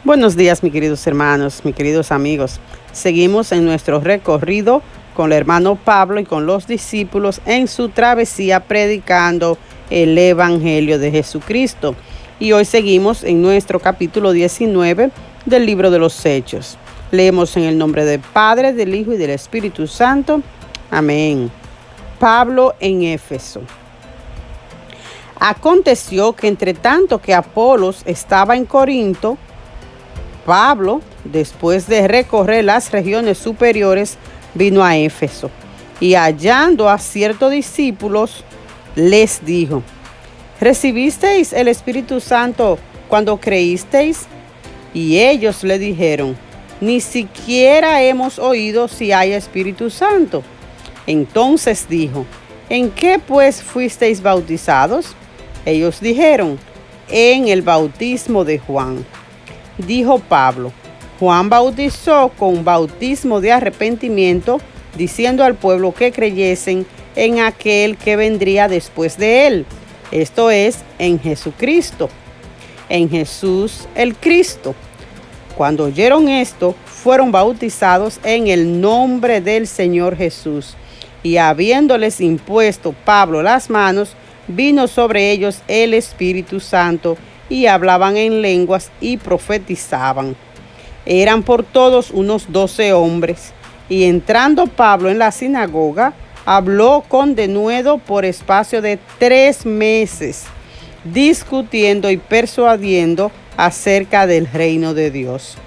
Buenos días, mis queridos hermanos, mis queridos amigos. Seguimos en nuestro recorrido con el hermano Pablo y con los discípulos en su travesía predicando el Evangelio de Jesucristo. Y hoy seguimos en nuestro capítulo 19 del libro de los Hechos. Leemos en el nombre del Padre, del Hijo y del Espíritu Santo. Amén. Pablo en Éfeso. Aconteció que entre tanto que Apolos estaba en Corinto, Pablo, después de recorrer las regiones superiores, vino a Éfeso y hallando a ciertos discípulos, les dijo: ¿Recibisteis el Espíritu Santo cuando creísteis? Y ellos le dijeron: ni siquiera hemos oído si hay Espíritu Santo. Entonces dijo: ¿en qué pues fuisteis bautizados? Ellos dijeron: en el bautismo de Juan. Dijo Pablo: Juan bautizó con bautismo de arrepentimiento, diciendo al pueblo que creyesen en aquel que vendría después de él, esto es, en Jesucristo, en Jesús el Cristo. Cuando oyeron esto, fueron bautizados en el nombre del Señor Jesús. Y habiéndoles impuesto Pablo las manos, vino sobre ellos el Espíritu Santo, y hablaban en lenguas y profetizaban. Eran por todos unos 12 hombres. Y entrando Pablo en la sinagoga, habló con denuedo por espacio de 3 meses, discutiendo y persuadiendo acerca del reino de Dios.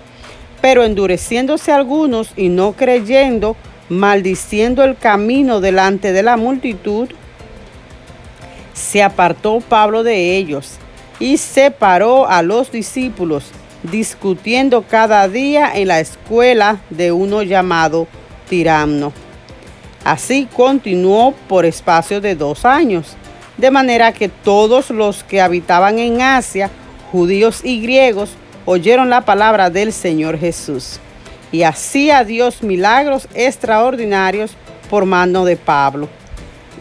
Pero endureciéndose algunos y no creyendo, maldiciendo el camino delante de la multitud, se apartó Pablo de ellos y separó a los discípulos, discutiendo cada día en la escuela de uno llamado Tiranno. Así continuó por espacio de 2 años, de manera que todos los que habitaban en Asia, judíos y griegos, oyeron la palabra del Señor Jesús. Y hacía Dios milagros extraordinarios por mano de Pablo.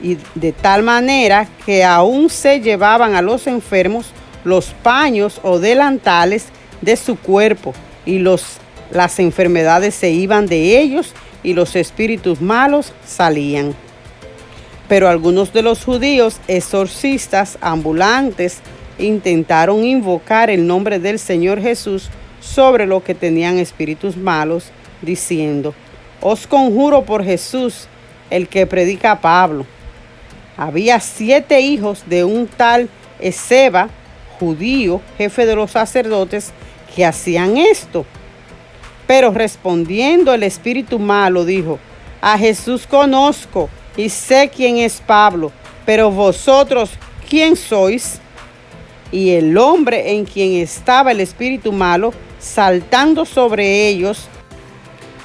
Y de tal manera que aún se llevaban a los enfermos los paños o delantales de su cuerpo, y las enfermedades se iban de ellos, y los espíritus malos salían. Pero algunos de los judíos exorcistas ambulantes intentaron invocar el nombre del Señor Jesús sobre los que tenían espíritus malos, diciendo: os conjuro por Jesús, el que predica Pablo. Había 7 hijos de un tal Esceva, judío, jefe de los sacerdotes, que hacían esto. Pero respondiendo el espíritu malo, dijo: a Jesús conozco y sé quién es Pablo, pero vosotros, ¿quién sois? Y el hombre en quien estaba el espíritu malo, saltando sobre ellos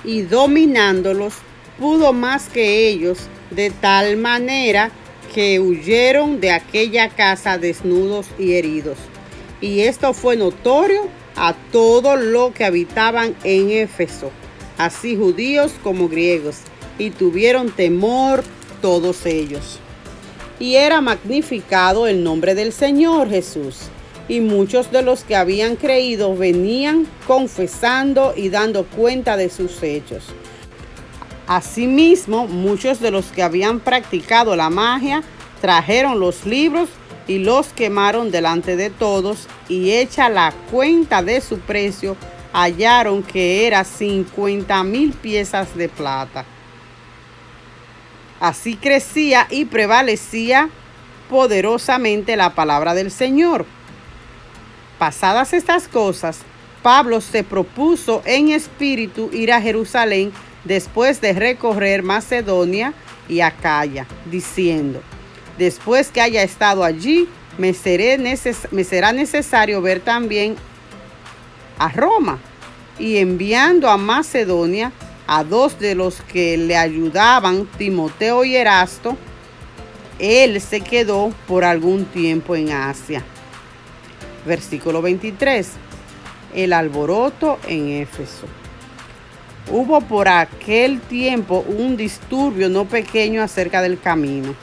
y dominándolos, pudo más que ellos, de tal manera que huyeron de aquella casa desnudos y heridos. Y esto fue notorio a todos los que habitaban en Éfeso, así judíos como griegos, y tuvieron temor todos ellos. Y era magnificado el nombre del Señor Jesús, y muchos de los que habían creído venían confesando y dando cuenta de sus hechos. Asimismo, muchos de los que habían practicado la magia trajeron los libros y los quemaron delante de todos, y hecha la cuenta de su precio, hallaron que era 50,000 piezas de plata. Así crecía y prevalecía poderosamente la palabra del Señor. Pasadas estas cosas, Pablo se propuso en espíritu ir a Jerusalén después de recorrer Macedonia y Acaya, diciendo: después que haya estado allí, me será necesario ver también a Roma. Y enviando a Macedonia a 2 de los que le ayudaban, Timoteo y Erasto, él se quedó por algún tiempo en Asia. Versículo 23. El alboroto en Éfeso. Hubo por aquel tiempo un disturbio no pequeño acerca del camino,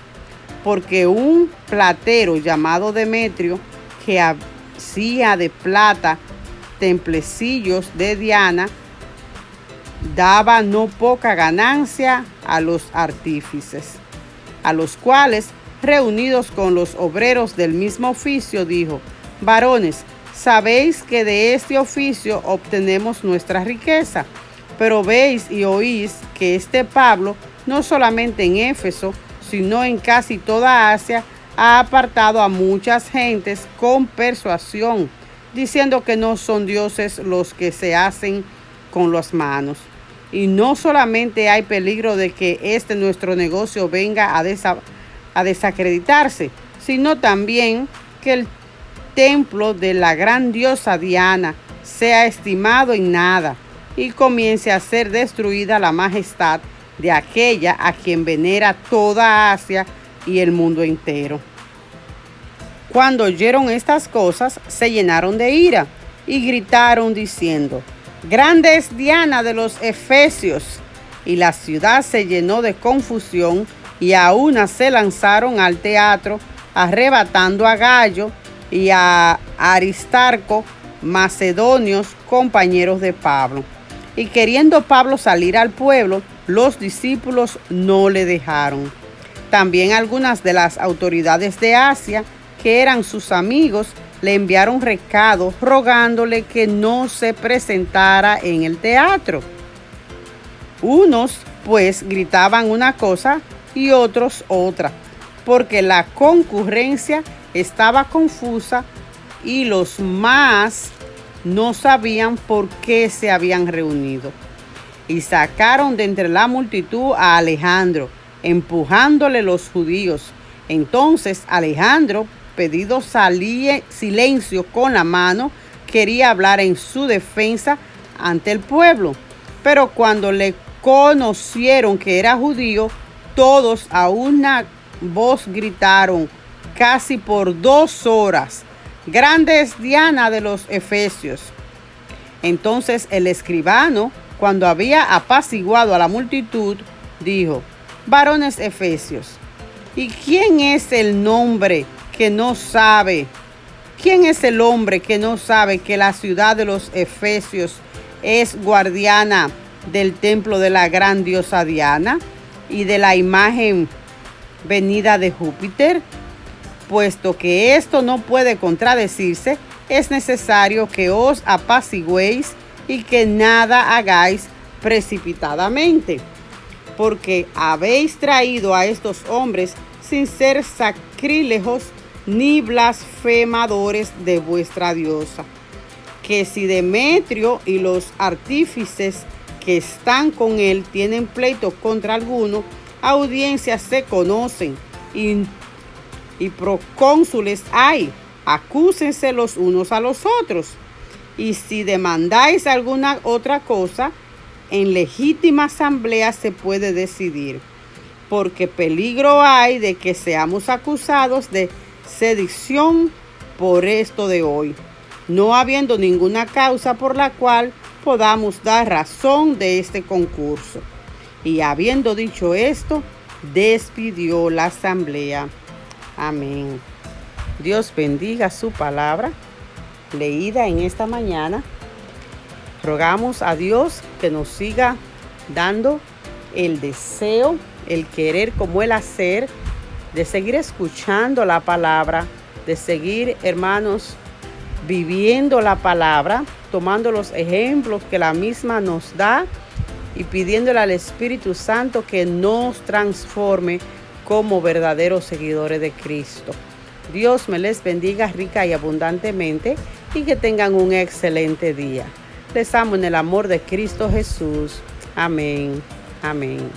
porque un platero llamado Demetrio, que hacía de plata templecillos de Diana daba no poca ganancia a los artífices, a los cuales, reunidos con los obreros del mismo oficio, dijo: varones, sabéis que de este oficio obtenemos nuestra riqueza, pero veis y oís que este Pablo, no solamente en Éfeso, sino en casi toda Asia, ha apartado a muchas gentes con persuasión, diciendo que no son dioses los que se hacen con las manos. Y no solamente hay peligro de que nuestro negocio venga a desacreditarse, sino también que el templo de la gran diosa Diana sea estimado en nada y comience a ser destruida la majestad de aquella a quien venera toda Asia y el mundo entero. Cuando oyeron estas cosas, se llenaron de ira y gritaron diciendo: grande es Diana de los Efesios. Y la ciudad se llenó de confusión, y a una se lanzaron al teatro, arrebatando a Gallo y a Aristarco, macedonios, compañeros de Pablo. Y queriendo Pablo salir al pueblo, los discípulos no le dejaron. También algunas de las autoridades de Asia, que eran sus amigos, le enviaron recado rogándole que no se presentara en el teatro. Unos, pues, gritaban una cosa y otros otra, porque la concurrencia estaba confusa y los más no sabían por qué se habían reunido. Y sacaron de entre la multitud a Alejandro, empujándole los judíos. Entonces Alejandro, pedido silencio con la mano, quería hablar en su defensa ante el pueblo. Pero cuando le conocieron que era judío, todos a una voz gritaron casi por 2 horas: grande es Diana de los Efesios. Entonces el escribano, cuando había apaciguado a la multitud, dijo: varones efesios, ¿y quién es el hombre que no sabe? ¿Quién es el hombre que no sabe que la ciudad de los Efesios es guardiana del templo de la gran diosa Diana y de la imagen venida de Júpiter? Puesto que esto no puede contradecirse, es necesario que os apaciguéis y que nada hagáis precipitadamente, porque habéis traído a estos hombres sin ser sacrílegos ni blasfemadores de vuestra diosa. Que si Demetrio y los artífices que están con él tienen pleito contra alguno, audiencias se conocen y procónsules hay, acúsense los unos a los otros. Y si demandáis alguna otra cosa, en legítima asamblea se puede decidir, porque peligro hay de que seamos acusados de sedición por esto de hoy, no habiendo ninguna causa por la cual podamos dar razón de este concurso. Y habiendo dicho esto, despidió la asamblea. Amén. Dios bendiga su palabra leída en esta mañana. Rogamos a Dios que nos siga dando el deseo, el querer como el hacer, de seguir escuchando la palabra, de seguir, hermanos, viviendo la palabra, tomando los ejemplos que la misma nos da y pidiéndole al Espíritu Santo que nos transforme como verdaderos seguidores de Cristo. Dios me les bendiga rica y abundantemente y que tengan un excelente día. Les amo en el amor de Cristo Jesús. Amén. Amén.